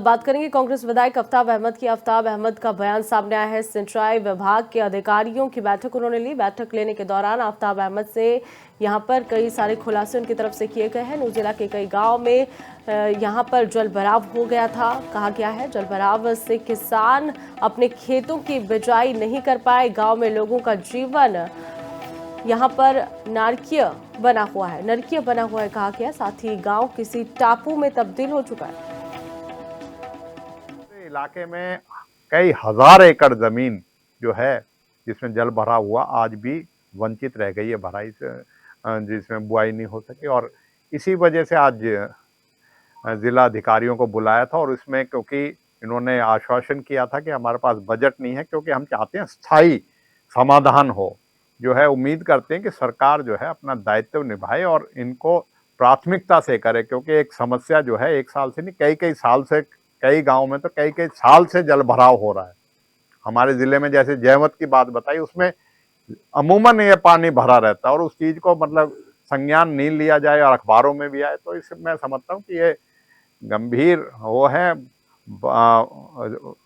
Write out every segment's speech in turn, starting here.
बात करेंगे कांग्रेस विधायक आफ्ताब अहमद की। आफ्ताब अहमद का बयान सामने आया है। सिंचाई विभाग के अधिकारियों की बैठक उन्होंने ली। बैठक लेने के दौरान आफ्ताब अहमद से यहां पर कई सारे खुलासे उनकी तरफ से किए गए हैं। नूंह जिला के कई गांव में यहां पर जल भराव हो गया था। कहा गया है जल भराव से किसान अपने खेतों की बिजाई नहीं कर पाए। गाँव में लोगों का जीवन यहाँ पर नरकीय बना हुआ है कहा गया। साथ ही गांव किसी टापू में तब्दील हो चुका है। इलाके में कई हजार एकड़ जमीन जो है जिसमें जल भरा हुआ आज भी वंचित रह गई है भराई से, जिसमें बुआई नहीं हो सकी। और इसी वजह से आज जिला अधिकारियों को बुलाया था और इसमें क्योंकि इन्होंने आश्वासन किया था कि हमारे पास बजट नहीं है, क्योंकि हम चाहते हैं स्थायी समाधान हो। जो है उम्मीद करते हैं कि सरकार जो है अपना दायित्व निभाए और इनको प्राथमिकता से करे, क्योंकि एक समस्या जो है एक साल से नहीं कई कई साल से, कई गांव में तो कई कई साल से जल भराव हो रहा है। हमारे जिले में जैसे जयवत की बात बताई, उसमें अमूमन ये पानी भरा रहता है और उस चीज को मतलब संज्ञान नहीं लिया जाए और अखबारों में भी आए, तो इसे मैं समझता हूँ कि ये गंभीर वो है।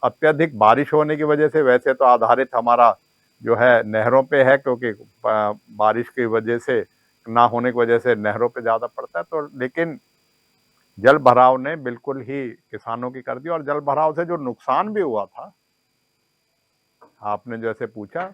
अत्यधिक बारिश होने की वजह से वैसे तो आधारित हमारा जो है नहरों पे है, क्योंकि बारिश की वजह से ना होने की वजह से नहरों पे ज़्यादा पड़ता है, तो लेकिन जल भराव ने बिल्कुल ही किसानों की कर दी। और जल भराव से जो नुकसान भी हुआ था, आपने जैसे पूछा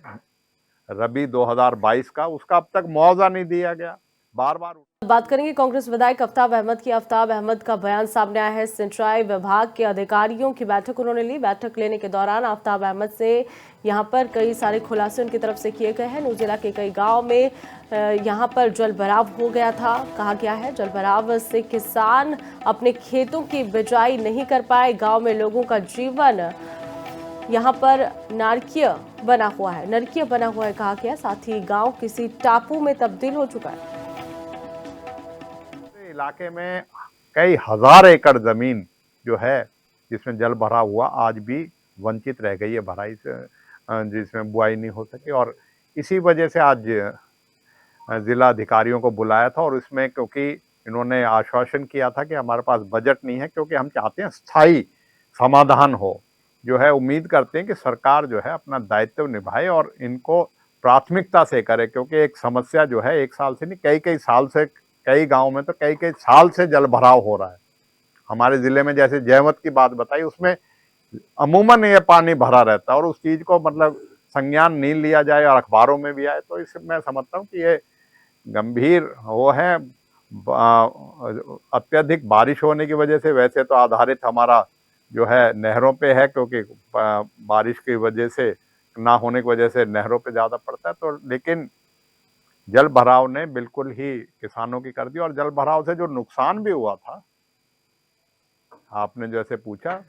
रबी 2022 का, उसका अब तक मुआवजा नहीं दिया गया। बार बार बात करेंगे कांग्रेस विधायक आफ्ताब अहमद की। आफ्ताब अहमद का बयान सामने आया है। सिंचाई विभाग के अधिकारियों की बैठक उन्होंने ली। बैठक लेने के दौरान आफ्ताब अहमद से यहां पर कई सारे खुलासे उनकी तरफ से किए गए हैं। नूंह जिला के कई गांव में यहां पर जल भराव हो गया था। कहा गया है जल भराव से किसान अपने खेतों की बिजाई नहीं कर पाए। गाँव में लोगों का जीवन यहाँ पर नरकीय बना हुआ है कहा गया। साथ ही गाँव किसी टापू में तब्दील हो चुका है। इलाके में कई हजार एकड़ जमीन जो है जिसमें जल भरा हुआ आज भी वंचित रह गई है भराई से, जिसमें बुआई नहीं हो सकी। और इसी वजह से आज जिला अधिकारियों को बुलाया था और इसमें क्योंकि इन्होंने आश्वासन किया था कि हमारे पास बजट नहीं है, क्योंकि हम चाहते हैं स्थायी समाधान हो। जो है उम्मीद करते हैं कि सरकार जो है अपना दायित्व निभाए और इनको प्राथमिकता से करे, क्योंकि एक समस्या जो है एक साल से नहीं कई कई साल से, कई गांव में तो कई कई साल से जल भराव हो रहा है। हमारे जिले में जैसे जयवत की बात बताई, उसमें अमूमन ये पानी भरा रहता है और उस चीज को मतलब संज्ञान नहीं लिया जाए और अखबारों में भी आए, तो इसे मैं समझता हूँ कि ये गंभीर वो है। अत्यधिक बारिश होने की वजह से वैसे तो आधारित हमारा जो है नहरों पे है, क्योंकि बारिश की वजह से ना होने की वजह से नहरों पे ज़्यादा पड़ता है, तो लेकिन जल भराव ने बिल्कुल ही किसानों की कर दी। और जल भराव से जो नुकसान भी हुआ था, आपने जैसे पूछा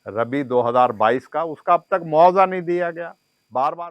रबी 2022 का, उसका अब तक मुआवजा नहीं दिया गया। बार बार